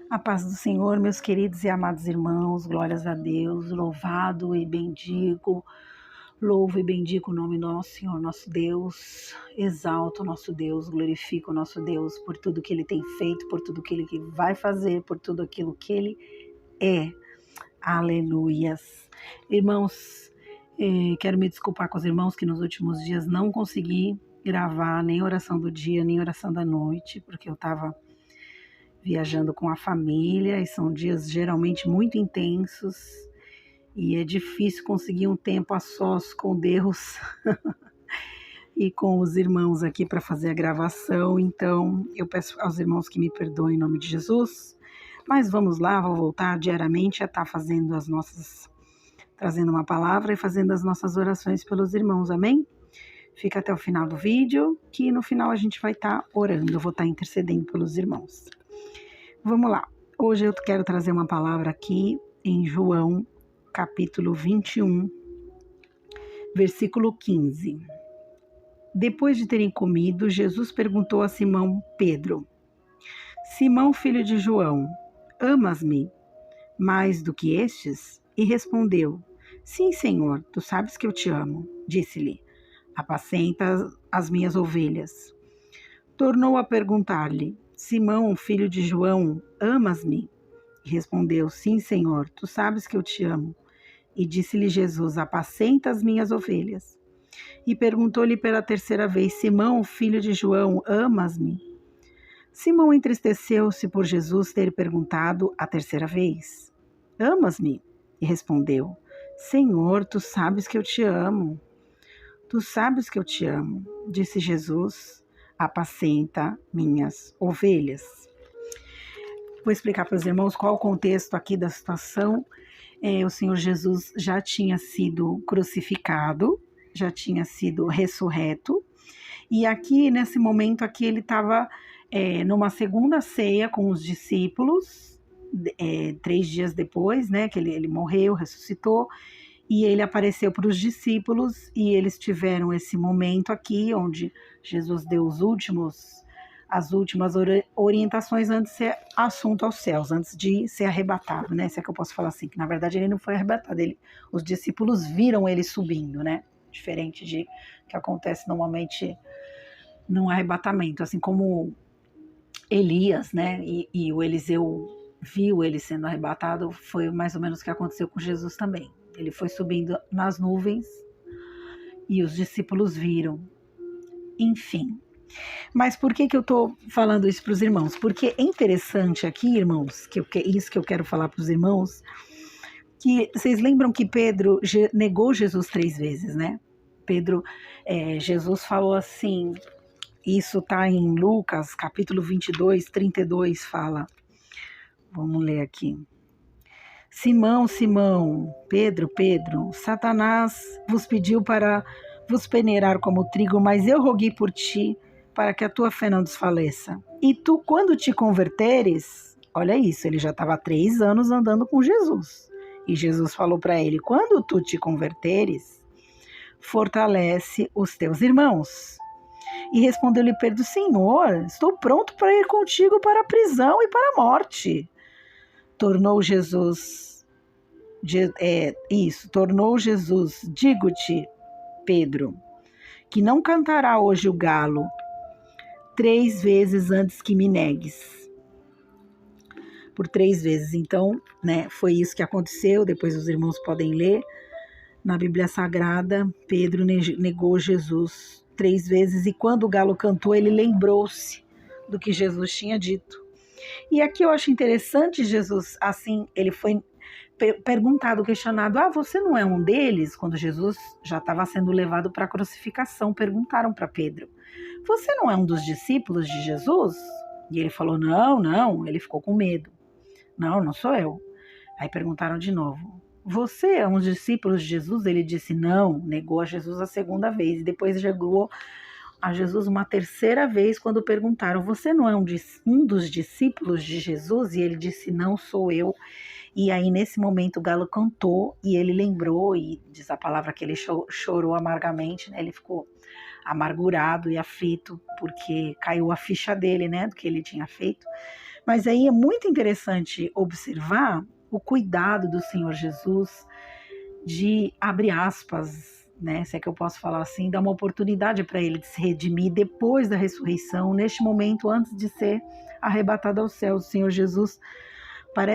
A paz do Senhor, meus queridos e amados irmãos, glórias a Deus, louvo e bendigo o nome do nosso Senhor, nosso Deus, exalto o nosso Deus, glorifico o nosso Deus por tudo que Ele tem feito, por tudo que Ele vai fazer, por tudo aquilo que Ele é. Aleluias. Irmãos, quero me desculpar com os irmãos que nos últimos dias não consegui gravar nem oração do dia, nem oração da noite, porque eu estava viajando com a família e são dias geralmente muito intensos e é difícil conseguir um tempo a sós com Deus e com os irmãos aqui para fazer a gravação. Então eu peço aos irmãos que me perdoem em nome de Jesus, mas vamos lá, vou voltar diariamente a estar trazendo uma palavra e fazendo as nossas orações pelos irmãos, amém? Fica até o final do vídeo, que no final a gente vai estar orando, eu vou estar intercedendo pelos irmãos. Vamos lá, hoje eu quero trazer uma palavra aqui em João, capítulo 21, versículo 15. Depois de terem comido, Jesus perguntou a Simão Pedro: Simão, filho de João, amas-me mais do que estes? E respondeu: Sim, Senhor, tu sabes que eu te amo. Disse-lhe: Apacenta as minhas ovelhas. Tornou a perguntar-lhe: Simão, filho de João, amas-me? E respondeu: Sim, Senhor, tu sabes que eu te amo. E disse-lhe Jesus: Apacenta as minhas ovelhas. E perguntou-lhe pela terceira vez: Simão, filho de João, amas-me? Simão entristeceu-se por Jesus ter perguntado a terceira vez: Amas-me? E respondeu: Senhor, tu sabes que eu te amo. Tu sabes que eu te amo. Disse Jesus: Apacenta minhas ovelhas. Vou explicar para os irmãos qual o contexto aqui da situação. O Senhor Jesus já tinha sido crucificado, já tinha sido ressurreto, e aqui, nesse momento aqui, ele estava numa segunda ceia com os discípulos, 3 dias depois, né, que ele morreu, ressuscitou, e ele apareceu para os discípulos e eles tiveram esse momento aqui, onde Jesus deu as últimas orientações antes de ser assunto aos céus, antes de ser arrebatado, né? Se é que eu posso falar assim, que na verdade ele não foi arrebatado, os discípulos viram ele subindo, né? Diferente de que acontece normalmente num arrebatamento, assim como Elias, né? E o Eliseu viu ele sendo arrebatado, foi mais ou menos o que aconteceu com Jesus também. Ele foi subindo nas nuvens e os discípulos viram. Enfim. Mas por que eu estou falando isso para os irmãos? Porque é interessante aqui, irmãos, isso que eu quero falar para os irmãos, que vocês lembram que Pedro negou Jesus 3 vezes, né? Jesus falou assim, isso está em Lucas, capítulo 22, 32, fala. Vamos ler aqui. Simão, Simão, Pedro, Satanás vos pediu para vos peneirar como trigo, mas eu roguei por ti, para que a tua fé não desfaleça. E tu, quando te converteres, olha isso, ele já estava há 3 anos andando com Jesus. E Jesus falou para ele: quando tu te converteres, fortalece os teus irmãos. E respondeu-lhe Pedro: Senhor, estou pronto para ir contigo para a prisão e para a morte. Tornou Jesus, digo-te, Pedro, que não cantará hoje o galo 3 vezes antes que me negues. Por 3 vezes. Então, né, foi isso que aconteceu. Depois os irmãos podem ler na Bíblia Sagrada. Pedro negou Jesus 3 vezes e quando o galo cantou, ele lembrou-se do que Jesus tinha dito. E aqui eu acho interessante Jesus, assim, ele foi perguntado, questionado: você não é um deles? Quando Jesus já estava sendo levado para a crucificação, perguntaram para Pedro: você não é um dos discípulos de Jesus? E ele falou: não, ele ficou com medo. Não sou eu. Aí perguntaram de novo: você é um dos discípulos de Jesus? Ele disse não, negou a Jesus a segunda vez, e depois negou a Jesus uma terceira vez quando perguntaram: você não é um dos discípulos de Jesus? E ele disse: não sou eu. E aí nesse momento o galo cantou e ele lembrou, e diz a palavra que ele chorou amargamente, né? Ele ficou amargurado e aflito porque caiu a ficha dele, né, do que ele tinha feito. Mas aí é muito interessante observar o cuidado do Senhor Jesus de, abre aspas, né, se é que eu posso falar assim, dar uma oportunidade para ele de se redimir depois da ressurreição, neste momento antes de ser arrebatado aos céus. O Senhor Jesus,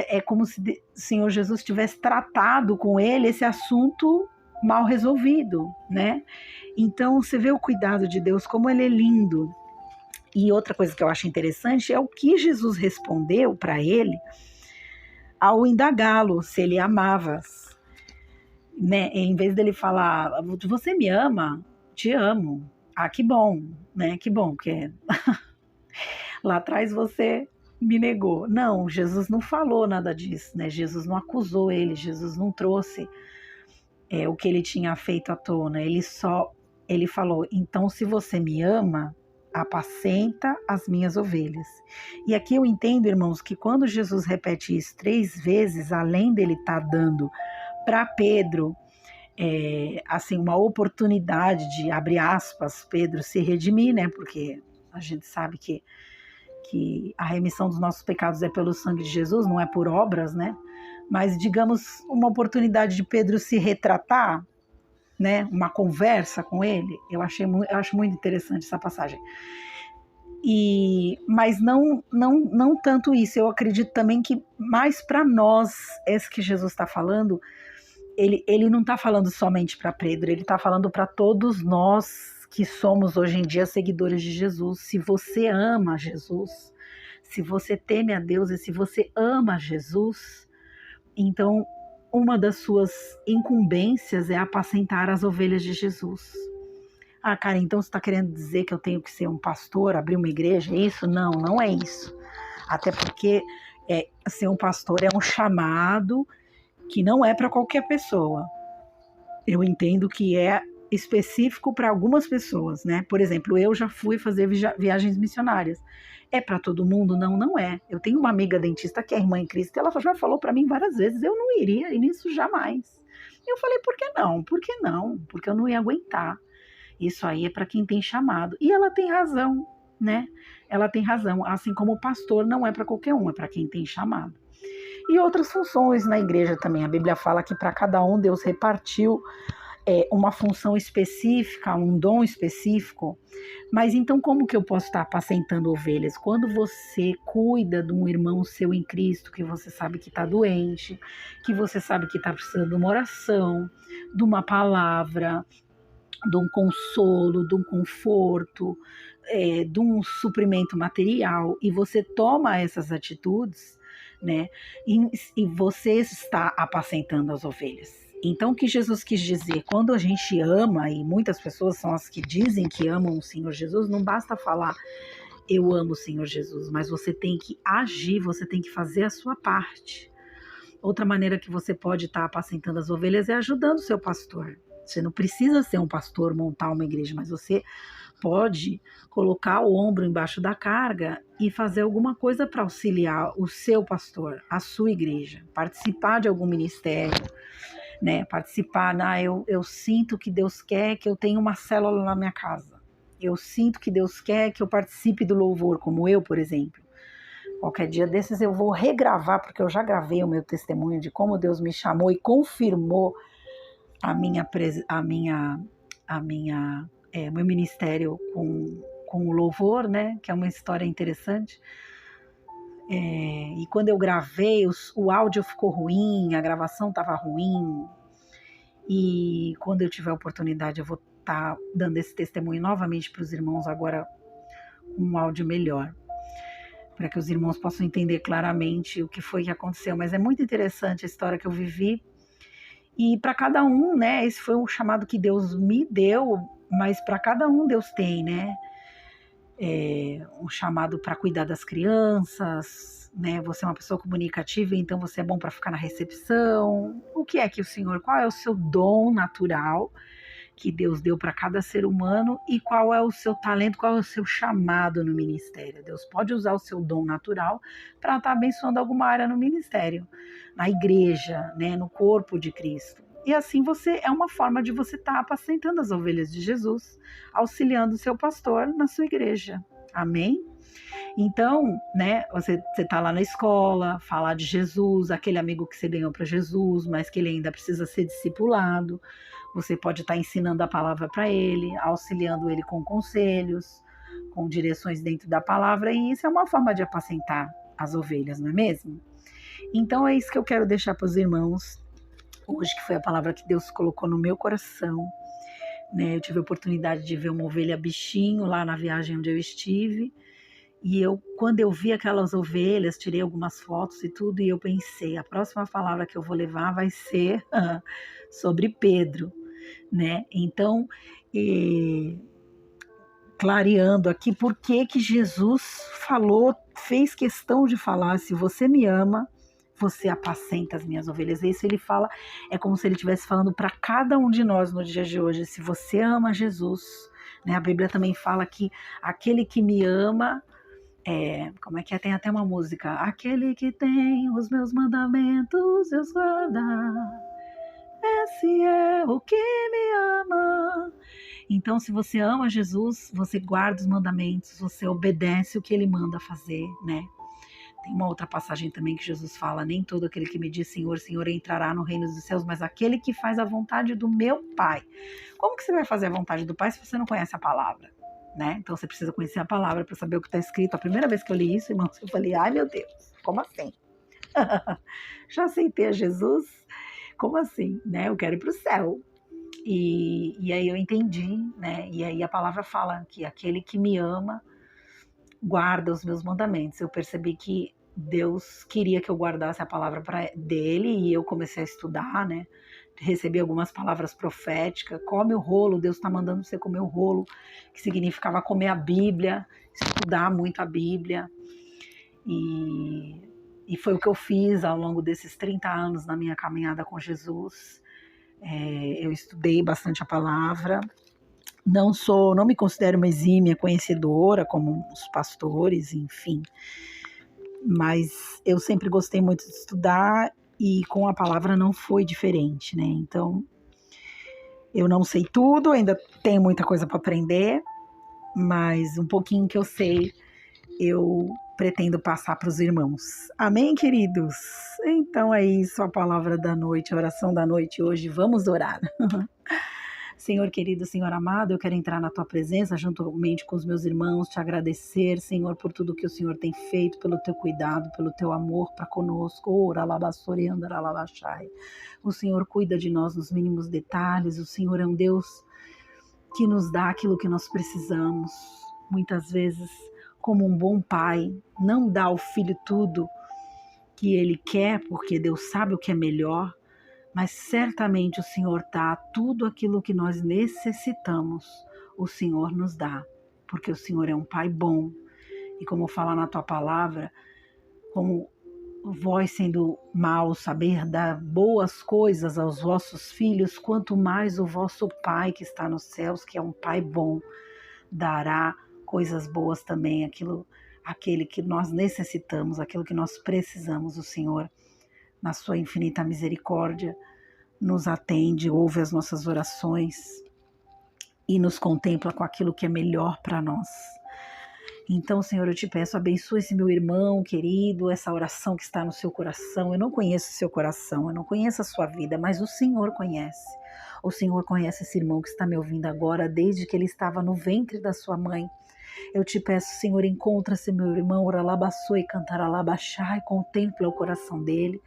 é como se o Senhor Jesus tivesse tratado com ele esse assunto mal resolvido, né? Então você vê o cuidado de Deus, como ele é lindo. E outra coisa que eu acho interessante é o que Jesus respondeu para ele ao indagá-lo se ele amava, né? Em vez dele falar, você me ama? Te amo. Ah, que bom, né? Que bom, porque lá atrás você me negou. Não, Jesus não falou nada disso, né? Jesus não acusou ele, Jesus não trouxe o que ele tinha feito à tona. Ele falou, então se você me ama, apacenta as minhas ovelhas. E aqui eu entendo, irmãos, que quando Jesus repete isso 3 vezes, além dele estar dando para Pedro assim, uma oportunidade de, abre aspas, Pedro se redimir, né? Porque a gente sabe que a remissão dos nossos pecados é pelo sangue de Jesus, não é por obras, né? Mas, digamos, uma oportunidade de Pedro se retratar, né? Uma conversa com ele. Eu acho muito interessante essa passagem. Mas não tanto isso. Eu acredito também que mais para nós, esse que Jesus está falando, ele não está falando somente para Pedro, ele está falando para todos nós que somos hoje em dia seguidores de Jesus. Se você ama Jesus, se você teme a Deus e se você ama Jesus, então uma das suas incumbências é apacentar as ovelhas de Jesus. Ah, cara, então você está querendo dizer que eu tenho que ser um pastor, abrir uma igreja? É isso? Não, não é isso. Até porque ser um pastor é um chamado que não é para qualquer pessoa. Eu entendo que é específico para algumas pessoas, né? Por exemplo, eu já fui fazer viagens missionárias. É para todo mundo? Não, não é. Eu tenho uma amiga dentista que é irmã em Cristo, e ela já falou para mim várias vezes, eu não iria, e nisso jamais. Eu falei, por que não? Por que não? Porque eu não ia aguentar. Isso aí é para quem tem chamado. E ela tem razão, né? Ela tem razão. Assim como o pastor não é para qualquer um, é para quem tem chamado. E outras funções na igreja também. A Bíblia fala que para cada um Deus repartiu uma função específica, um dom específico. Mas então como que eu posso estar apacentando ovelhas? Quando você cuida de um irmão seu em Cristo, que você sabe que está doente, que você sabe que está precisando de uma oração, de uma palavra, de um consolo, de um conforto, de um suprimento material, e você toma essas atitudes, né? E você está apacentando as ovelhas. Então, o que Jesus quis dizer, quando a gente ama, e muitas pessoas são as que dizem que amam o Senhor Jesus, não basta falar eu amo o Senhor Jesus, mas você tem que agir, você tem que fazer a sua parte. Outra maneira que você pode estar apacentando as ovelhas é ajudando o seu pastor. Você não precisa ser um pastor, montar uma igreja, mas você pode colocar o ombro embaixo da carga e fazer alguma coisa para auxiliar o seu pastor, a sua igreja, participar de algum ministério, né? Participar, eu sinto que Deus quer que eu tenha uma célula na minha casa. Eu sinto que Deus quer que eu participe do louvor, como eu, por exemplo. Qualquer dia desses eu vou regravar, porque eu já gravei o meu testemunho de como Deus me chamou e confirmou meu ministério com o louvor, né? Que é uma história interessante. E quando eu gravei, o áudio ficou ruim, a gravação estava ruim. E quando eu tiver a oportunidade, eu vou estar dando esse testemunho novamente para os irmãos, agora com um áudio melhor, para que os irmãos possam entender claramente o que foi que aconteceu. Mas é muito interessante a história que eu vivi. E para cada um, né? Esse foi um chamado que Deus me deu, mas para cada um Deus tem, né? Um chamado para cuidar das crianças, né? Você é uma pessoa comunicativa, então você é bom para ficar na recepção. O que é que o Senhor, qual é o seu dom natural que Deus deu para cada ser humano e qual é o seu talento, qual é o seu chamado no ministério? Deus pode usar o seu dom natural para estar abençoando alguma área no ministério, na igreja, né? No corpo de Cristo. E assim é uma forma de você estar apacentando as ovelhas de Jesus, auxiliando o seu pastor na sua igreja. Amém? Então, né, você tá lá na escola, falar de Jesus, aquele amigo que você ganhou para Jesus, mas que ele ainda precisa ser discipulado. Você pode estar ensinando a palavra para ele, auxiliando ele com conselhos, com direções dentro da palavra, e isso é uma forma de apacentar as ovelhas, não é mesmo? Então é isso que eu quero deixar para os irmãos hoje, que foi a palavra que Deus colocou no meu coração. Né? Eu tive a oportunidade de ver uma ovelha bichinho lá na viagem onde eu estive, e quando eu vi aquelas ovelhas, tirei algumas fotos e tudo, e eu pensei, a próxima palavra que eu vou levar vai ser sobre Pedro, né? Então, clareando aqui por que Jesus falou, fez questão de falar: se você me ama, você apacenta as minhas ovelhas. Isso ele fala, é como se ele estivesse falando para cada um de nós no dia de hoje. Se você ama Jesus, né? A Bíblia também fala que aquele que me ama, como é que é? Tem até uma música: aquele que tem os meus mandamentos, Deus guarda, esse é o que me ama. Então, se você ama Jesus, você guarda os mandamentos, você obedece o que ele manda fazer, né? Tem uma outra passagem também que Jesus fala: nem todo aquele que me diz Senhor, Senhor entrará no reino dos céus, mas aquele que faz a vontade do meu Pai. Como que você vai fazer a vontade do Pai se você não conhece a palavra? Né? Então você precisa conhecer a palavra para saber o que está escrito. A primeira vez que eu li isso, irmãos, eu falei: ai meu Deus, como assim? Já aceitei a Jesus? Como assim? Né? Eu quero ir para o céu. E aí eu entendi, né? E aí a palavra fala que aquele que me ama guarda os meus mandamentos. Eu percebi que Deus queria que eu guardasse a palavra dele, e eu comecei a estudar, né? Recebi algumas palavras proféticas: come o rolo, Deus está mandando você comer o rolo, que significava comer a Bíblia, estudar muito a Bíblia. E foi o que eu fiz ao longo desses 30 anos na minha caminhada com Jesus. Eu estudei bastante a palavra. Não me considero uma exímia conhecedora como os pastores, enfim, mas eu sempre gostei muito de estudar, e com a palavra não foi diferente, né? Então, eu não sei tudo, ainda tenho muita coisa para aprender, mas um pouquinho que eu sei, eu pretendo passar para os irmãos. Amém, queridos? Então é isso, a palavra da noite, a oração da noite hoje. Vamos orar. Senhor querido, Senhor amado, eu quero entrar na Tua presença juntamente com os meus irmãos, te agradecer, Senhor, por tudo que o Senhor tem feito, pelo Teu cuidado, pelo Teu amor para conosco. O Senhor cuida de nós nos mínimos detalhes, o Senhor é um Deus que nos dá aquilo que nós precisamos. Muitas vezes, como um bom pai, não dá ao filho tudo que ele quer, porque Deus sabe o que é melhor, mas certamente o Senhor dá tudo aquilo que nós necessitamos, o Senhor nos dá, porque o Senhor é um Pai bom. E como fala na Tua palavra, como vós sendo maus, saber dar boas coisas aos vossos filhos, quanto mais o vosso Pai que está nos céus, que é um Pai bom, dará coisas boas também, aquele que nós necessitamos, aquilo que nós precisamos. O Senhor, na sua infinita misericórdia, nos atende, ouve as nossas orações e nos contempla com aquilo que é melhor para nós. Então, Senhor, eu te peço, abençoe esse meu irmão querido, essa oração que está no seu coração. Eu não conheço o seu coração, eu não conheço a sua vida, mas o Senhor conhece. O Senhor conhece esse irmão que está me ouvindo agora, desde que ele estava no ventre da sua mãe. Eu te peço, Senhor, encontra-se meu irmão, oralabaçou e cantaralabaxai, contempla o coração dele,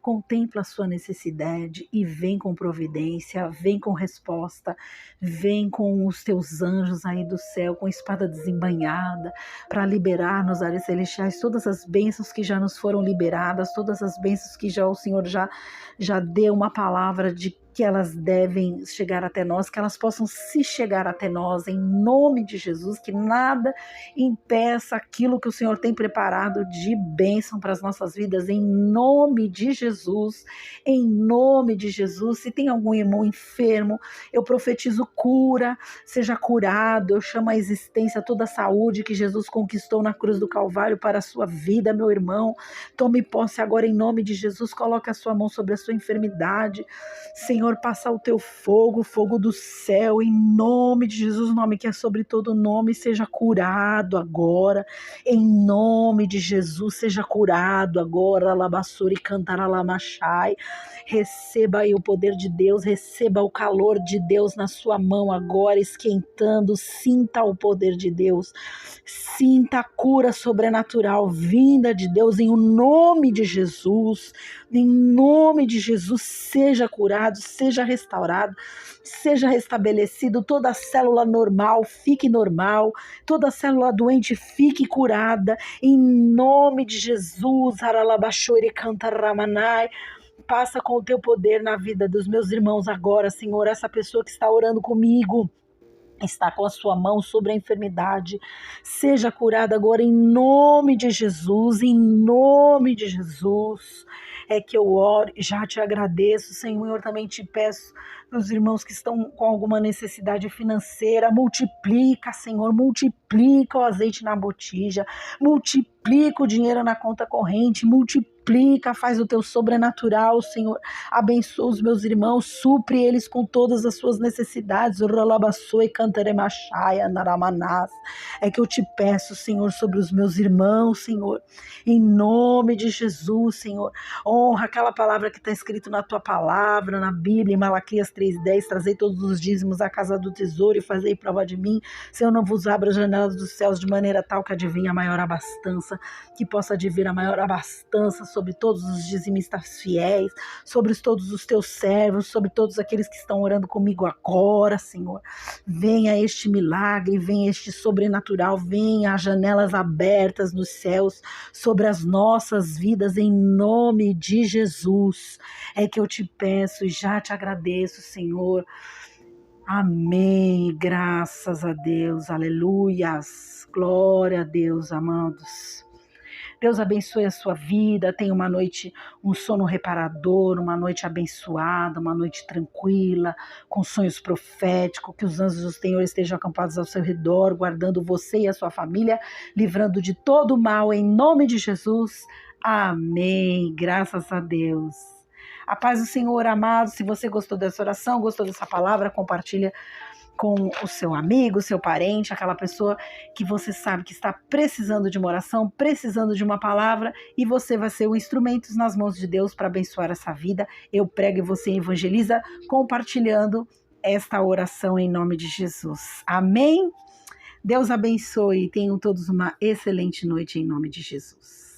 contempla a sua necessidade e vem com providência, vem com resposta, vem com os teus anjos aí do céu, com espada desembainhada, para liberar nos ares celestiais todas as bênçãos que já nos foram liberadas, todas as bênçãos que já o Senhor já deu uma palavra de que elas devem chegar até nós, que elas possam se chegar até nós, em nome de Jesus, que nada impeça aquilo que o Senhor tem preparado de bênção para as nossas vidas, em nome de Jesus, em nome de Jesus. Se tem algum irmão enfermo, eu profetizo cura, seja curado, eu chamo à existência toda a saúde que Jesus conquistou na cruz do Calvário para a sua vida, meu irmão. Tome posse agora em nome de Jesus, coloque a sua mão sobre a sua enfermidade, Senhor. Senhor, passa o teu fogo, fogo do céu, em nome de Jesus, o nome que é sobre todo nome, seja curado agora, em nome de Jesus, seja curado agora, alabassuri cantaralalamachai. Receba aí o poder de Deus, receba o calor de Deus na sua mão agora, esquentando, sinta o poder de Deus, sinta a cura sobrenatural vinda de Deus em nome de Jesus, em nome de Jesus, seja curado, seja restaurado, seja restabelecido, toda célula normal fique normal, toda célula doente fique curada, em nome de Jesus, Aralabaxori Cantaramanai. Passa com o teu poder na vida dos meus irmãos agora, Senhor, essa pessoa que está orando comigo, está com a sua mão sobre a enfermidade, seja curada agora em nome de Jesus, em nome de Jesus, é que eu oro, já te agradeço, Senhor, também te peço para os irmãos que estão com alguma necessidade financeira, multiplica, Senhor, multiplica o azeite na botija, multiplica o dinheiro na conta corrente, multiplica, faz o teu sobrenatural, Senhor, abençoa os meus irmãos, supre eles com todas as suas necessidades, é que eu te peço, Senhor, sobre os meus irmãos, Senhor, em nome de Jesus, Senhor, honra aquela palavra que está escrito na tua palavra, na Bíblia, em Malaquias 3:10, trazei todos os dízimos à casa do tesouro e fazei prova de mim, se eu não vos abro as janelas dos céus de maneira tal que adivinhe a maior abastança, que possa advir a maior abastança sobre todos os dizimistas fiéis, sobre todos os teus servos, sobre todos aqueles que estão orando comigo agora, Senhor. Venha este milagre, venha este sobrenatural, venha as janelas abertas nos céus sobre as nossas vidas, em nome de Jesus. É que eu te peço e já te agradeço, Senhor. Amém. Graças a Deus. Aleluias. Glória a Deus, amados. Deus abençoe a sua vida, tenha uma noite, um sono reparador, uma noite abençoada, uma noite tranquila, com sonhos proféticos, que os anjos do Senhor estejam acampados ao seu redor, guardando você e a sua família, livrando de todo o mal, em nome de Jesus. Amém. Graças a Deus. A paz do Senhor, amado. Se você gostou dessa oração, gostou dessa palavra, compartilha com o seu amigo, seu parente, aquela pessoa que você sabe que está precisando de uma oração, precisando de uma palavra, e você vai ser o instrumento nas mãos de Deus para abençoar essa vida. Eu prego e você evangeliza compartilhando esta oração em nome de Jesus. Amém? Deus abençoe e tenham todos uma excelente noite em nome de Jesus.